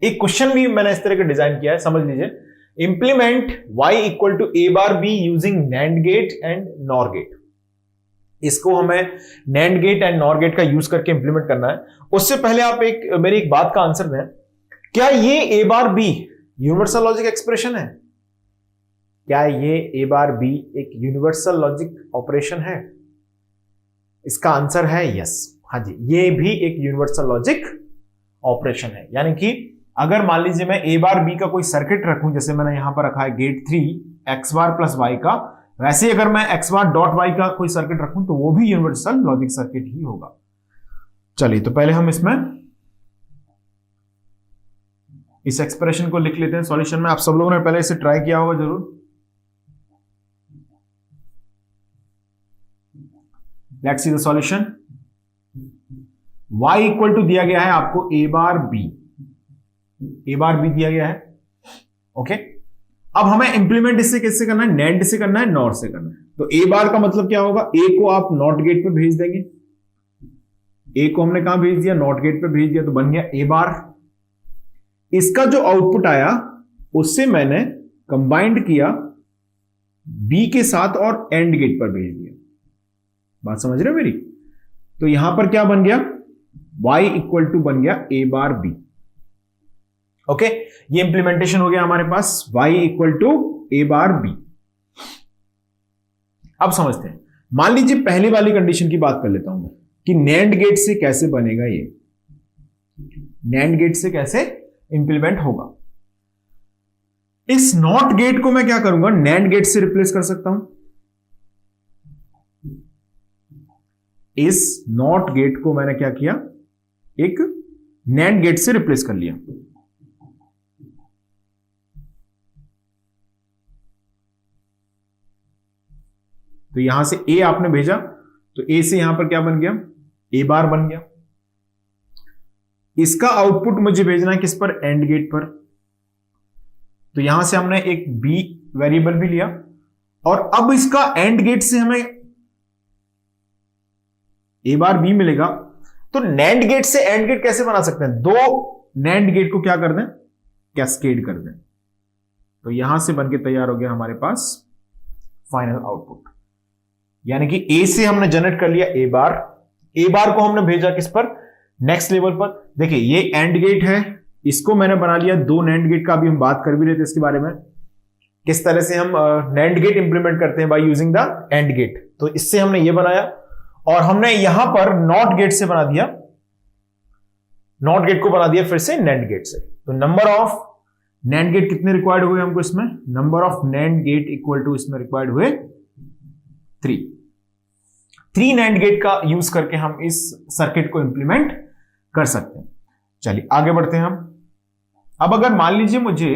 एक क्वेश्चन भी मैंने इस तरह का डिजाइन किया है, समझ लीजिए। Implement y equal to a bar b using NAND gate and NOR gate. इसको हमें NAND gate and NOR gate का यूज करके इंप्लीमेंट करना है। उससे पहले आप मेरी एक बात का आंसर दें, क्या ये a bar b universal logic expression है? क्या ये a बार b एक यूनिवर्सल लॉजिक ऑपरेशन है? इसका आंसर है यस। हाँ जी, ये भी एक यूनिवर्सल लॉजिक ऑपरेशन है। यानी कि अगर मान लीजिए मैं a बार b का कोई सर्किट रखूं, जैसे मैंने यहां पर रखा है गेट 3 x बार प्लस y का, वैसे अगर मैं x बार डॉट y का कोई सर्किट रखूं तो वो भी यूनिवर्सल लॉजिक सर्किट ही होगा। चलिए, तो पहले हम इसमें इस एक्सप्रेशन को लिख लेते हैं सॉल्यूशन में। आप सब लोगों ने पहले इसे ट्राई किया होगा जरूर। Let's see the solution. y equal to दिया गया है आपको a bar b, a bar b दिया गया है। ओके, अब हमें इंप्लीमेंट इससे किससे करना है? NAND से करना है, NOR से करना है। तो a बार का मतलब क्या होगा? a को आप नॉट गेट पे भेज देंगे। a को हमने कहां भेज दिया? नॉट गेट पे भेज दिया, तो बन गया a बार। इसका जो आउटपुट आया उससे मैंने कंबाइंड किया b के साथ और एंड गेट पर भेज दिया। बात समझ रहे हो मेरी? तो यहां पर क्या बन गया? y इक्वल टू बन गया a बार b। ओके, ये इंप्लीमेंटेशन हो गया हमारे पास, y equal to a bar b। अब समझते हैं, मान लीजिए पहली वाली कंडीशन की बात कर लेता हूं मैं कि NAND गेट से कैसे बनेगा ये, NAND गेट से कैसे इंप्लीमेंट होगा। इस नॉट गेट को मैं क्या करूंगा? NAND गेट से रिप्लेस कर सकता हूं। इस नॉट गेट को मैंने क्या किया? एक NAND गेट से रिप्लेस कर लिया। तो यहां से a आपने भेजा, तो a से यहां पर क्या बन गया? a बार बन गया। इसका आउटपुट मुझे भेजना है किस पर? एंड गेट पर। तो यहां से हमने एक b वेरिएबल भी लिया, और अब इसका एंड गेट से हमें a बार b मिलेगा। तो NAND गेट से एंड गेट कैसे बना सकते हैं? दो NAND गेट को क्या कर दें? कैस्केड कर दें। तो यहां से बनके तैयार हो गया हमारे पास फाइनल आउटपुट। यानी कि a से हमने जनरेट कर लिया a बार, a बार को हमने भेजा किस पर? नेक्स्ट लेवल पर। देखिए, ये एंड गेट है, इसको मैंने बना लिया दो NAND गेट का। अभी हम बात कर भी रहे थे इसके बारे में, किस तरह से हम NAND गेट इंप्लीमेंट करते हैं by using the AND gate. तो इससे हमने ये बनाया, और हमने यहां पर नॉट गेट से बना दिया, नॉट गेट को बना दिया फिर से NAND गेट से। तो नंबर ऑफ NAND गेट कितने रिक्वायर्ड हुए हमको इसमें? Number of NAND gate equal to इसमें रिक्वायर्ड हुए 3 NAND गेट का यूज करके हम इस सर्किट को इंप्लीमेंट कर सकते हैं। चलिए आगे बढ़ते हैं हम। अब अगर मान लीजिए मुझे,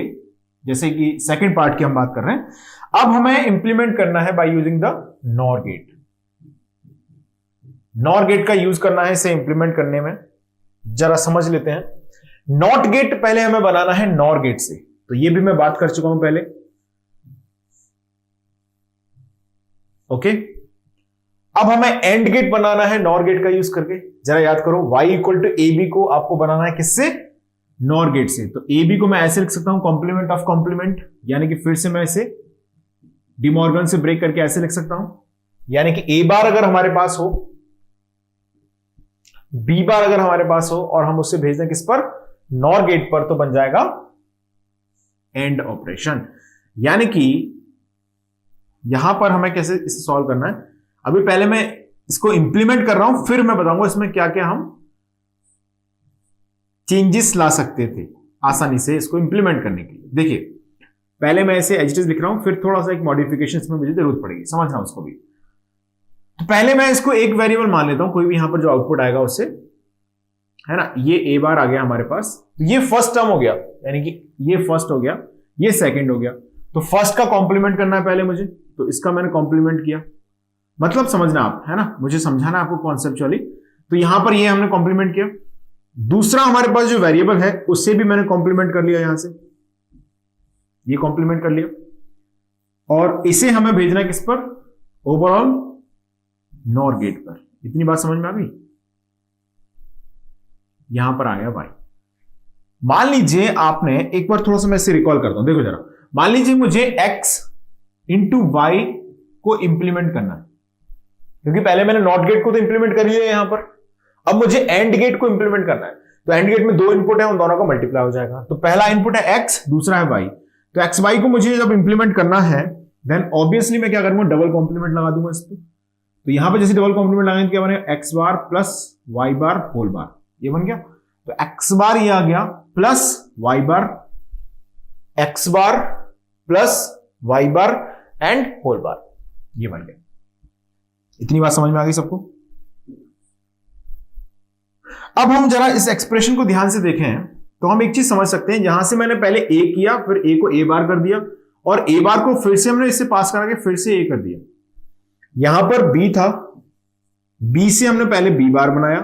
जैसे कि सेकंड पार्ट की हम बात कर रहे हैं, अब हमें इंप्लीमेंट करना है by using the NOR gate. NOR gate का यूज करना है इसे इंप्लीमेंट करने में। जरा समझ लेते हैं। नॉट गेट पहले हमें बनाना है NOR गेट से, तो ये भी मैं बात कर चुका हूं पहले। ओके, अब हमें एंड गेट बनाना है NOR गेट का यूज करके। जरा याद करो, y equal to A B को आपको बनाना है किससे? NOR गेट से। तो ए बी को मैं ऐसे लिख सकता हूं, कॉम्प्लीमेंट ऑफ कॉम्प्लीमेंट, यानी कि फिर से मैं इसे डिमॉर्गन से ब्रेक करके ऐसे लिख सकता हूं। यानी कि a बार अगर हमारे पास हो, b बार अगर हमारे पास हो, और हम उससे भेज दें किस पर? NOR गेट पर, तो बन जाएगा एंड ऑपरेशन। यानी कि यहां पर हमें कैसे इसे सॉल्व करना है, अभी पहले मैं इसको इंप्लीमेंट कर रहा हूं, फिर मैं बताऊंगा इसमें क्या क्या हम चेंजेस ला सकते थे आसानी से इसको इंप्लीमेंट करने के लिए। देखिए, पहले मैं इसे एज इट इज लिख रहा हूं, फिर थोड़ा सा एक मॉडिफिकेशन इसमें मुझे जरूरत पड़ेगी, समझना उसको भी। तो पहले मैं इसको एक वेरिएबल मान लेता हूं, कोई भी यहां पर जो आउटपुट आएगा उससे, है ना। ये a बार आ गया हमारे पास, तो ये फर्स्ट टर्म हो गया, यानी कि ये फर्स्ट हो गया, ये सेकंड हो गया। तो फर्स्ट का कॉम्प्लीमेंट करना है पहले मुझे, तो इसका मैंने कॉम्प्लीमेंट किया। मतलब समझना आप, है ना, मुझे समझाना आपको कॉन्सेप्चुअली। तो यहां पर ये हमने कॉम्प्लीमेंट किया। दूसरा हमारे पास जो वेरिएबल है उससे भी मैंने कॉम्प्लीमेंट कर लिया, यहां से ये कॉम्प्लीमेंट कर लिया, और इसे हमें भेजना किस पर? ओवरऑल NOR गेट पर। इतनी बात समझ में आ गई? यहां पर आ गया भाई। मान लीजिए आपने एक बार थोड़ा सा मैं इसे रिकॉल करता हूं, देखो जरा, मान लीजिए मुझे x इंटू वाई को इंप्लीमेंट करना है, क्योंकि पहले मैंने नॉट गेट को तो इंप्लीमेंट कर लिया यहां पर, अब मुझे एंड गेट को इंप्लीमेंट करना है। तो एंड गेट में दो इनपुट है, उन दोनों का मल्टीप्लाई हो जाएगा। तो पहला इनपुट है x, दूसरा है y। तो एक्स वाई को मुझे जब इंप्लीमेंट करना है देन ऑब्वियसली मैं क्या करूंगा, डबल कॉम्प्लीमेंट लगा दूंगा इस पर। तो यहां पर जैसे डबल कॉम्प्लीमेंट लगाएंगे तो क्या बनेगा, X bar plus Y bar whole bar, ये बन गया। तो एक्स बार ये आ गया plus Y bar, X bar plus Y bar and whole bar, ये बन गया। इतनी बात समझ में आ गई सबको? अब हम जरा इस एक्सप्रेशन को ध्यान से देखें तो हम एक चीज समझ सकते हैं, यहां से मैंने पहले ए किया, फिर ए को ए बार कर दिया, और ए बार को फिर से हमने इससे पास करा के फिर से ए कर दिया। यहां पर बी था, बी से हमने पहले बी बार बनाया,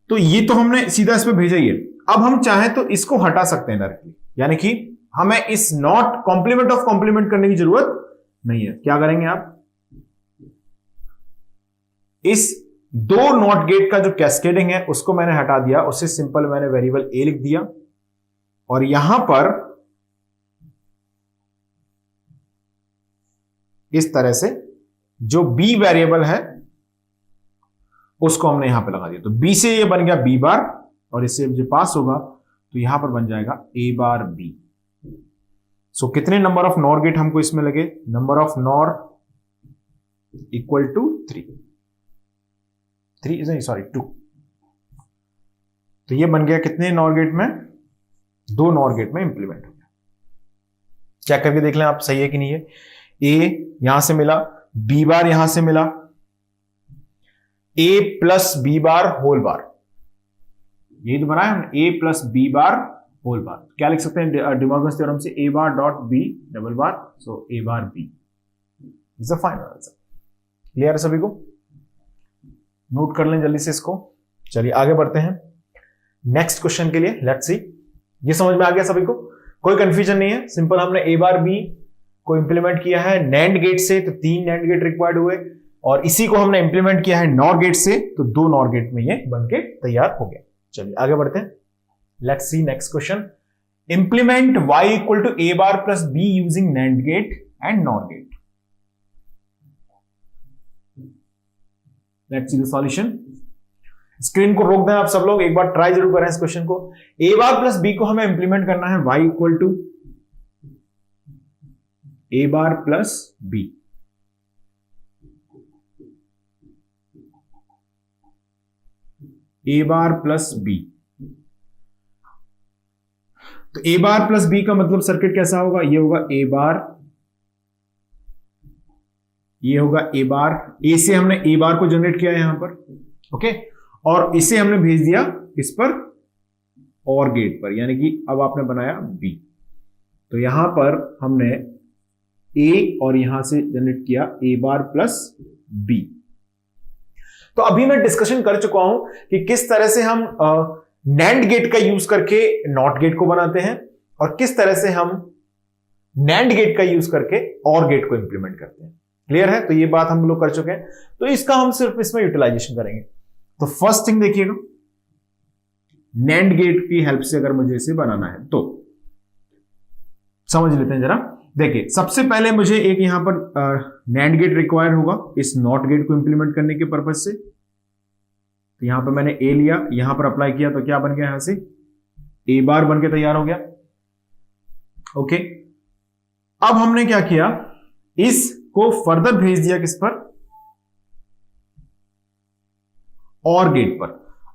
तो ये तो हमने सीधा इस पे भेजा ही है। अब हम चाहें तो इसको हटा सकते हैं डायरेक्टली, यानी कि हमें इस नॉट कॉम्प्लीमेंट ऑफ कॉम्प्लीमेंट करने की जरूरत नहीं है। क्या करेंगे आप, इस दो नॉट गेट का जो कैस्केडिंग है उसको मैंने हटा दिया, उससे सिंपल मैंने वेरिएबल ए लिख दिया, और यहां पर इस तरह से जो बी वेरिएबल है उसको हमने यहां पे लगा दिया। तो बी से ये बन गया बी बार, और इससे जो पास होगा तो यहां पर बन जाएगा ए बार बी। सो कितने नंबर ऑफ नॉर गेट हमको इसमें लगे, number of NOR equal to 2। तो ये बन गया कितने नॉर गेट में, 2 नॉर गेट में इंप्लीमेंट हो गया। चेक करके देख लें आप सही है कि नहीं है। ए यहां से मिला, बी बार यहां से मिला, A plus B bar whole bar, यही तो बनाया हमने, A plus B bar whole bar. क्या लिख सकते हैं डिमॉर्गन्स थ्योरम से, A bar dot B double bar, so A bar B is the final answer. Clear है सभी को? नोट कर लें जल्दी से इसको। चलिए आगे बढ़ते हैं नेक्स्ट क्वेश्चन के लिए। लेट्स सी, ये समझ में आ गया सभी को, कोई कंफ्यूजन नहीं है। सिंपल हमने ए बार बी को इंप्लीमेंट किया है नैंड गेट से, तो 3 नैंड गेट रिक्वायर्ड हुए, और इसी को हमने इंप्लीमेंट किया है नॉर गेट से, तो 2 नॉर गेट में ये बनके तैयार हो गया। चलिए आगे बढ़ते हैं। Let's see next question. Implement y equal to A bar plus B using NAND gate and NOR gate. Let's see the solution. Screen को रोक दें आप सब लोग, एक बार ट्राई जरूर करें इस क्वेश्चन को। ए बार प्लस बी को हमें इंप्लीमेंट करना है y equal to A bar plus B. A bar plus B, तो ए बार प्लस बी का मतलब सर्किट कैसा होगा, ये होगा ए बार, ये होगा ए बार, ए से हमने ए बार को जनरेट किया यहां पर, ओके, और इसे हमने भेज दिया इस पर और गेट पर, यानी कि अब आपने बनाया बी। तो यहां पर हमने ए और यहां से जनरेट किया ए बार प्लस बी। तो अभी मैं डिस्कशन कर चुका हूं कि किस तरह से हम नैंड गेट का यूज करके नॉट गेट को बनाते हैं, और किस तरह से हम नैंड गेट का यूज करके और गेट को इंप्लीमेंट करते हैं। क्लियर है? तो ये बात हम लोग कर चुके हैं, तो इसका हम सिर्फ इसमें यूटिलाइजेशन करेंगे। तो फर्स्ट थिंग देखिएगा, नैंड गेट की हेल्प से अगर मुझे इसे बनाना है तो समझ लेते हैं जरा। देखिए सबसे पहले मुझे एक यहां पर नैंड गेट रिक्वायर होगा इस नॉट गेट को इंप्लीमेंट करने के पर्पज से। तो यहां पर मैंने ए लिया, यहां पर अप्लाई किया, तो क्या बन गया, यहां से ए बार बन के तैयार हो गया। ओके, अब हमने क्या किया, इसको फर्दर भेज दिया किस पर, और गेट पर।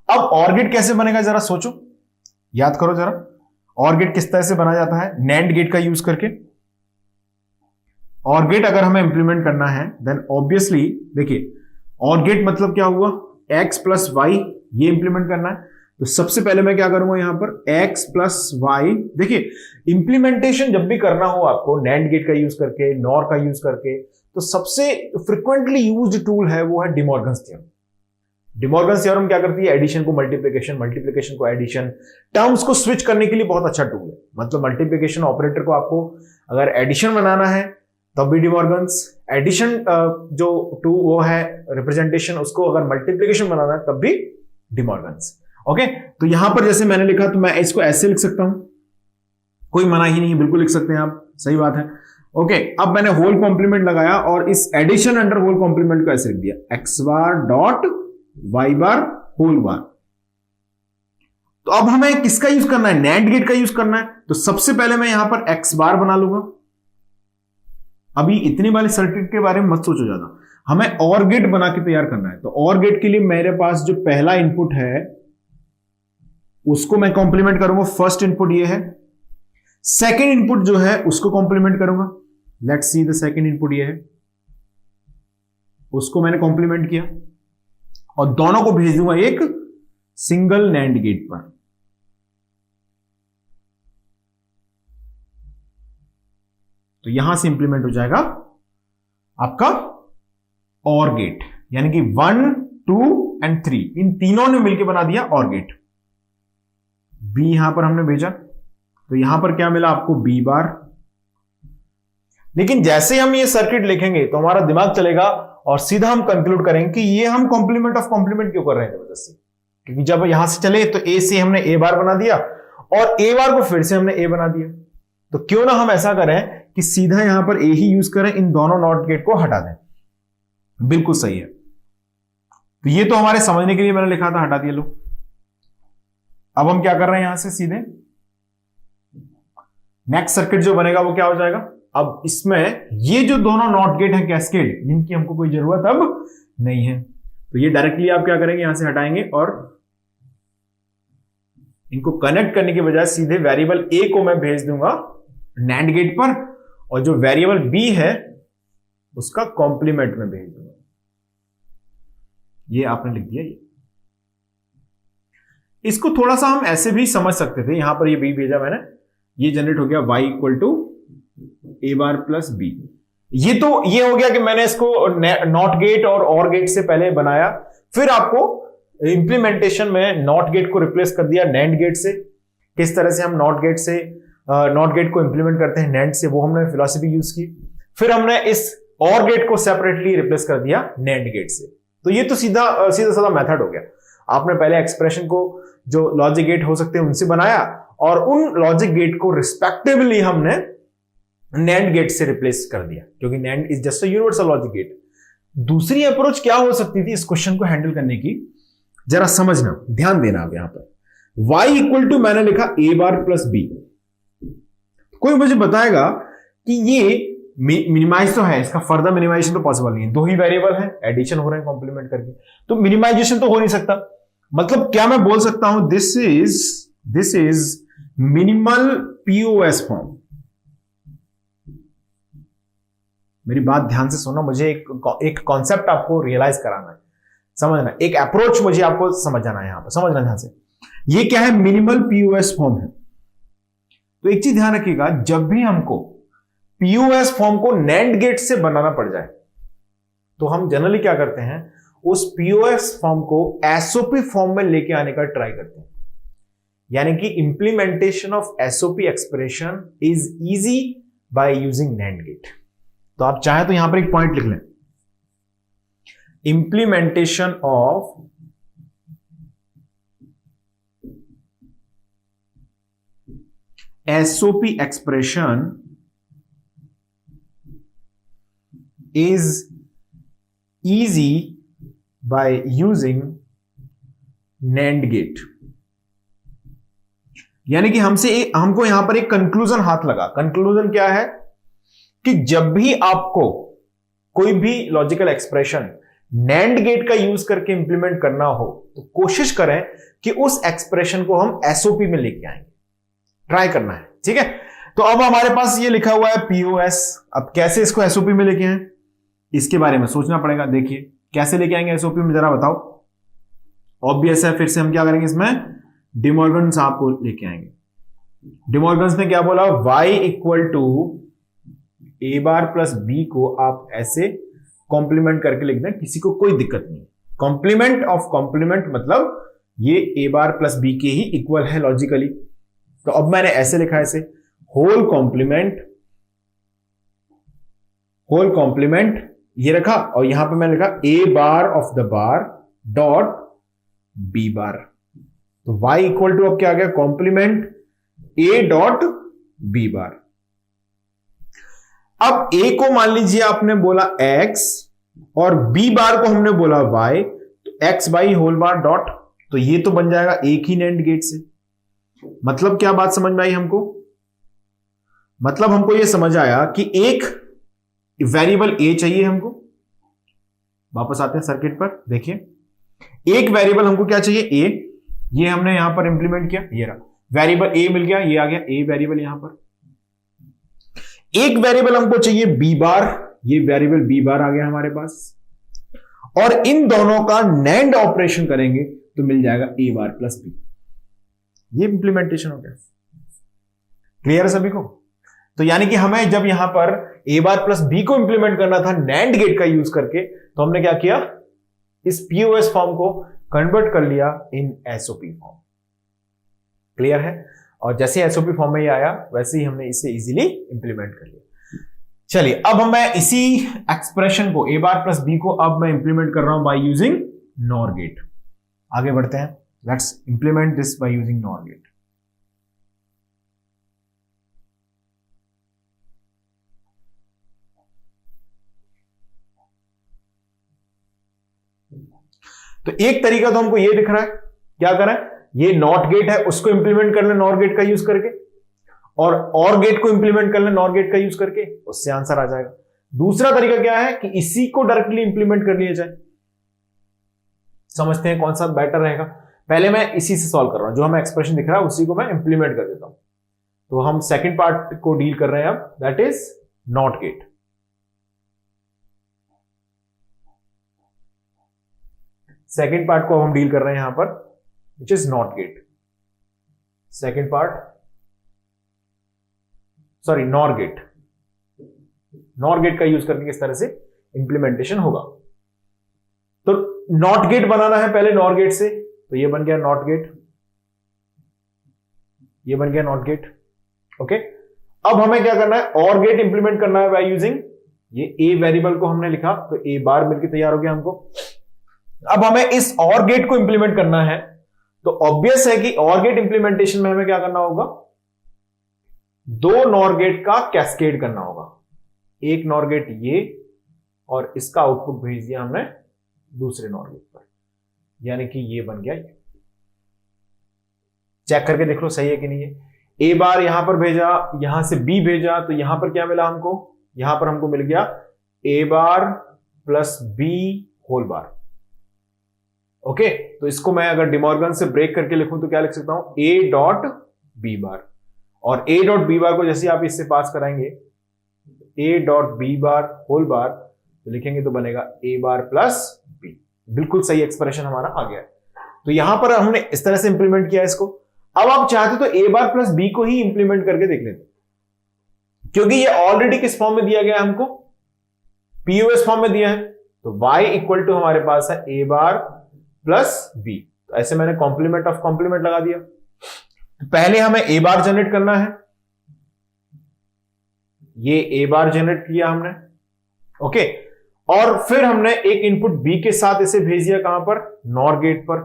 अब और गेट कैसे बनेगा जरा सोचो, याद करो जरा, और गेट किस तरह से बना जाता है, नैंड गेट का यूज करके। और गेट अगर हमें इंप्लीमेंट करना है देन ऑब्वियसली देखिए, और गेट मतलब क्या हुआ, x प्लस वाई, ये इंप्लीमेंट करना है। तो सबसे पहले मैं क्या करूंगा यहां पर x प्लस वाई। देखिए इंप्लीमेंटेशन जब भी करना हो आपको नैंड गेट का यूज करके, नॉर का यूज करके, तो सबसे फ्रिक्वेंटली यूज्ड टूल है वो है डिमॉर्गन्स थ्योरम। डिमॉर्गन्स थ्योरम क्या करती है, एडिशन को मल्टीप्लिकेशन, मल्टीप्लिकेशन को एडिशन, टर्म्स को स्विच करने के लिए बहुत अच्छा टूल है। मतलब मल्टीप्लिकेशन ऑपरेटर को आपको अगर एडिशन बनाना है तब भी डिमॉर्गन्स, एडिशन जो टू वो है रिप्रेजेंटेशन, उसको अगर मल्टीप्लिकेशन बनाना है तब भी डिमॉर्गन्स। ओके, तो यहां पर जैसे मैंने लिखा तो मैं इसको ऐसे लिख सकता हूं, कोई मना ही नहीं, बिल्कुल लिख सकते हैं आप, सही बात है। ओके, अब मैंने होल कॉम्प्लीमेंट लगाया और इस एडिशन अंडर होल कॉम्प्लीमेंट को ऐसे लिख दिया, X bar dot Y bar whole bar. तो अब हमें किसका यूज करना है, नैंड गेट का यूज करना है। तो सबसे पहले मैं यहां पर एक्स बार बना लूंगा। अभी इतनी वाली सर्किट के बारे में मत सोचो ज्यादा, हमें और गेट बना के तैयार करना है। तो और गेट के लिए मेरे पास जो पहला इनपुट है उसको मैं कॉम्प्लीमेंट करूंगा, फर्स्ट इनपुट ये है। सेकेंड इनपुट जो है उसको कॉम्प्लीमेंट करूंगा, let's see the second input ये है, उसको मैंने कॉम्प्लीमेंट किया और दोनों को भेज दूंगा एक सिंगल नैंड गेट पर। तो यहां से इंप्लीमेंट हो जाएगा आपका और गेट, यानी कि 1 2 एंड 3 इन तीनों ने मिलकर बना दिया और गेट। बी यहां पर हमने भेजा, तो यहां पर क्या मिला आपको, बी बार। लेकिन जैसे हम ये सर्किट लिखेंगे तो हमारा दिमाग चलेगा और सीधा हम कंक्लूड करेंगे कि ये हम कॉम्प्लीमेंट ऑफ कॉम्प्लीमेंट क्यों कर रहे हैं जबरदस्ती, क्योंकि जब यहां से चले तो ए से हमने ए बार बना दिया और ए बार को फिर से हमने ए बना दिया। तो क्यों ना हम ऐसा करें कि सीधा यहां पर ए ही यूज करें, इन दोनों नॉट गेट को हटा दें। बिल्कुल सही है। तो ये तो हमारे समझने के लिए मैंने लिखा था, हटा दिया लो। अब हम क्या कर रहे हैं, यहां से सीधे नेक्स्ट सर्किट जो बनेगा वो क्या हो जाएगा, अब इसमें ये जो दोनों नॉट गेट हैं कैस्केड, जिनकी हमको कोई जरूरत अब नहीं है, तो ये डायरेक्टली आप क्या करेंगे, यहां से हटाएंगे और इनको कनेक्ट करने के बजाय सीधे वेरिएबल ए को मैं भेज दूंगा नैंड गेट पर, और जो वेरिएबल बी है उसका कॉम्प्लीमेंट में भेज दूंगा। ये आपने लिख दिया। ये इसको थोड़ा सा हम ऐसे भी समझ सकते थे, यहां पर ये बी भेजा मैंने, ये जनरेट हो गया y equal to A bar plus B. ये तो ये हो गया कि मैंने इसको नॉट गेट और गेट से पहले बनाया, फिर आपको इंप्लीमेंटेशन में नॉट गेट को रिप्लेस कर दिया नैंड गेट से। किस तरह से हम नॉट गेट को इंप्लीमेंट करते हैं नैंड से, वो हमने फिलॉसफी यूज की। फिर हमने इस और गेट को सेपरेटली रिप्लेस कर दिया नैंड गेट से। तो ये तो सीधा साधा मेथड हो गया। आपने पहले एक्सप्रेशन को जो लॉजिक गेट हो सकते हैं उनसे बनाया, और उन लॉजिक गेट को रिस्पेक्टिवली हमने नैंड गेट से रिप्लेस कर दिया, क्योंकि NAND is just a universal logic gate. दूसरी अप्रोच क्या हो सकती थी इस क्वेश्चन को हैंडल करने की, जरा समझना, ध्यान देना। अब यहां पर y इक्वल टू मैंने लिखा a बार प्लस b। कोई मुझे बताएगा कि ये मिनिमाइज तो है, इसका फर्दर मिनिमाइजेशन तो पॉसिबल नहीं है, दो ही वेरिएबल है, एडिशन हो रहे हैं कॉम्प्लीमेंट करके, तो मिनिमाइजेशन तो हो नहीं सकता। मतलब क्या मैं बोल सकता हूं, this is minimal POS form. मेरी बात ध्यान से सुनना, मुझे एक कॉन्सेप्ट आपको रियलाइज कराना है, समझना, एक अप्रोच मुझे आपको समझना है, यहां पर समझना ध्यान से। ये क्या है, मिनिमल पीओएस फॉर्म है। तो एक चीज ध्यान रखिएगा, जब भी हमको पीओएस फॉर्म को नैंड गेट से बनाना पड़ जाए तो हम जनरली क्या करते हैं, उस पीओएस फॉर्म को एसओपी फॉर्म में लेके आने का ट्राई करते हैं। यानी कि implementation of SOP expression is easy by using NAND gate. तो आप चाहे तो यहां पर एक पॉइंट लिख लें, implementation of SOP expression is easy by using NAND gate। यानी कि हमको यहां पर एक कंक्लूजन हाथ लगा। कंक्लूजन क्या है कि जब भी आपको कोई भी लॉजिकल एक्सप्रेशन NAND गेट का यूज करके इंप्लीमेंट करना हो तो कोशिश करें कि उस एक्सप्रेशन को हम एसओपी में लेके आएंगे, ट्राई करना है, ठीक है। तो अब हमारे पास ये लिखा हुआ है पीओएस। अब कैसे इसको एसओपी में लेके आए, इसके बारे में सोचना पड़ेगा। देखिए कैसे लेके आएंगे एसओपी में, जरा बताओ। ऑब्वियस है, फिर से हम क्या करेंगे, इसमें डिमॉर्गन साहब को लेके आएंगे। डिमॉर्गन ने क्या बोला, y equal to A bar plus B को आप ऐसे कॉम्प्लीमेंट करके लिख दें, किसी को कोई दिक्कत नहीं। कॉम्प्लीमेंट ऑफ कॉम्प्लीमेंट मतलब ये ए बार प्लस बी के ही इक्वल है लॉजिकली। तो अब मैंने ऐसे लिखा है, इसे होल कॉम्प्लीमेंट ये रखा, और यहां पे मैंने लिखा A bar of the bar dot B bar. तो y इक्वल टू अब क्या आ गया, complement a dot b bar. अब a को मान लीजिए आपने बोला x और b बार को हमने बोला y, तो x by whole bar dot, तो ये तो बन जाएगा एक ही नैंड गेट से। मतलब क्या बात समझ में आई हमको? मतलब हमको ये समझ आया कि एक वेरिएबल a चाहिए हमको। वापस आते हैं सर्किट पर, देखिए एक वेरिएबल हमको क्या चाहिए, a, ये हमने यहां पर इंप्लीमेंट किया, ये रहा वेरिएबल a मिल गया, ये आ गया a वेरिएबल यहां पर। एक वेरिएबल हमको चाहिए b बार, ये वेरिएबल b बार आ गया हमारे पास, और इन दोनों का नैंड ऑपरेशन करेंगे तो मिल जाएगा a बार प्लस b। ये इंप्लीमेंटेशन हो गया। क्लियर है सभी को? तो यानी कि हमें जब यहां पर a बार प्लस b को इंप्लीमेंट करना था नैंड गेट का यूज करके, तो हमने क्या किया, इस पीओएस फॉर्म को कन्वर्ट कर लिया इन एसओपी फॉर्म। क्लियर है? और जैसे एसओपी फॉर्म में ये आया वैसे ही हमने इसे इजीली इंप्लीमेंट कर लिया। चलिए अब मैं इसी एक्सप्रेशन को a बार प्लस b को अब मैं इंप्लीमेंट कर रहा हूं बाय यूजिंग नॉर गेट। आगे बढ़ते हैं, let's implement this by using NOR gate. तो एक तरीका तो हमको ये दिख रहा है, क्या करें, ये नॉट गेट है उसको इंप्लीमेंट कर ले नॉर गेट का यूज करके, और गेट को इंप्लीमेंट कर ले नॉर गेट का यूज करके, उससे आंसर आ जाएगा। दूसरा तरीका क्या है कि इसी को डायरेक्टली इंप्लीमेंट कर लिया जाए। समझते हैं कौन सा बेटर रहेगा। पहले मैं इसी से सॉल्व कर रहा हूं, जो हमें एक्सप्रेशन दिख रहा है उसी को मैं इंप्लीमेंट कर देता हूं। तो हम सेकेंड पार्ट को डील कर रहे हैं अब, that is NOT gate. Second part को हम डील कर रहे हैं यहां पर, which is NOT gate. Second part, sorry NOR gate. NOR gate का यूज करके किस तरह से इंप्लीमेंटेशन होगा। तो नॉट गेट बनाना है पहले नॉर गेट से, तो ये बन गया नॉट गेट, ये बन गया नॉट गेट। ओके, अब हमें क्या करना है, और गेट इंप्लीमेंट करना है बाय यूजिंग, ये ए वेरिएबल को हमने लिखा तो ए बार मिलकर तैयार हो गया हमको। अब हमें इस और गेट को इंप्लीमेंट करना है, तो ऑब्वियस है कि और गेट इंप्लीमेंटेशन में हमें क्या करना होगा, दो नॉर गेट का कैस्केड करना होगा। एक नॉर गेट ये, और इसका आउटपुट भेज दिया हमने दूसरे नॉर गेट पर, यानी कि ये बन गया ये। चेक करके देख लो सही है कि नहीं है। ए बार यहां पर भेजा, यहां से बी भेजा, तो यहां पर क्या मिला हमको, यहां पर हमको मिल गया A bar plus B whole bar. Okay, तो इसको मैं अगर डिमॉर्गन से ब्रेक करके लिखूं तो क्या लिख सकता हूं, ए डॉट बी बार, और ए डॉट बी बार को जैसे आप इससे पास कराएंगे A dot B bar whole bar, तो लिखेंगे तो बनेगा ए बार प्लस बी। बिल्कुल सही एक्सप्रेशन हमारा आ गया। तो यहां पर हमने इस तरह से इंप्लीमेंट किया इसको। अब आप चाहते तो ए बार प्लस बी को ही इंप्लीमेंट करके देख लेते, क्योंकि ये ऑलरेडी किस फॉर्म में दिया गया है हमको, पीओएस फॉर्म में दिया है। तो y इक्वल टू हमारे पास है ए बार प्लस बी, तो ऐसे मैंने कॉम्प्लीमेंट ऑफ कॉम्प्लीमेंट लगा दिया। तो पहले हमें ए बार जनरेट करना है, ये ए बार जनरेट किया हमने। ओके, और फिर हमने एक इनपुट बी के साथ इसे भेज दिया कहां पर, नॉर गेट पर।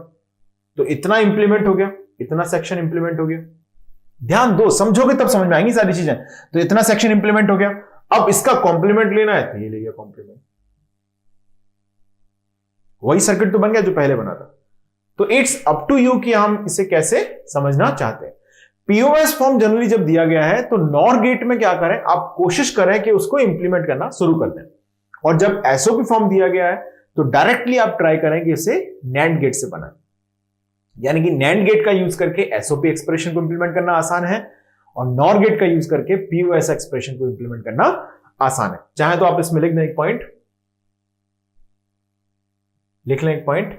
तो इतना इंप्लीमेंट हो गया, इतना सेक्शन इंप्लीमेंट हो गया। ध्यान दो, समझोगे तब समझ में आएंगी सारी चीजें। तो इतना सेक्शन इंप्लीमेंट हो गया। अब इसका कॉम्प्लीमेंट लेना है तो ये ले गया कॉम्प्लीमेंट, वही सर्किट तो बन गया जो पहले बना था। तो इट्स अप टू यू कि हम इसे कैसे समझना चाहते हैं। पीओएस फॉर्म जनरली जब दिया गया है तो नॉर गेट में क्या करें, आप कोशिश करें कि उसको इंप्लीमेंट करना शुरू कर दें, और जब एसओपी फॉर्म दिया गया है तो डायरेक्टली आप ट्राई करें कि इसे नैंड गेट से बनाएं। यानी कि नैंड गेट का यूज करके एसओपी एक्सप्रेशन को इंप्लीमेंट करना आसान है, और नॉर गेट का यूज करके पीओएस एक्सप्रेशन को इंप्लीमेंट करना आसान है। चाहे तो आप इसमें लिख दें एक पॉइंट, लिख लें एक point,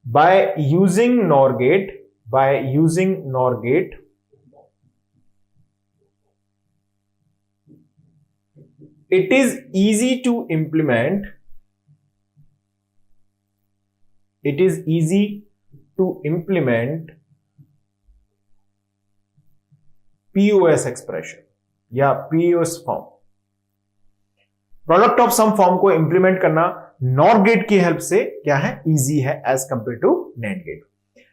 by using NOR gate, by using NOR gate it is easy to implement, it is easy to implement POS expression या POS form. Product of sum form को इंप्लीमेंट करना नॉर गेट की help से क्या है, easy है as compare to NAND gate.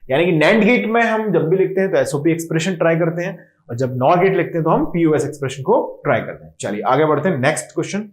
यानी कि नैंड गेट में हम जब भी लिखते हैं तो एसओपी एक्सप्रेशन ट्राई करते हैं, और जब नॉर गेट लिखते हैं तो हम पीओएस एक्सप्रेशन को ट्राई करते हैं। चलिए आगे बढ़ते हैं नेक्स्ट क्वेश्चन।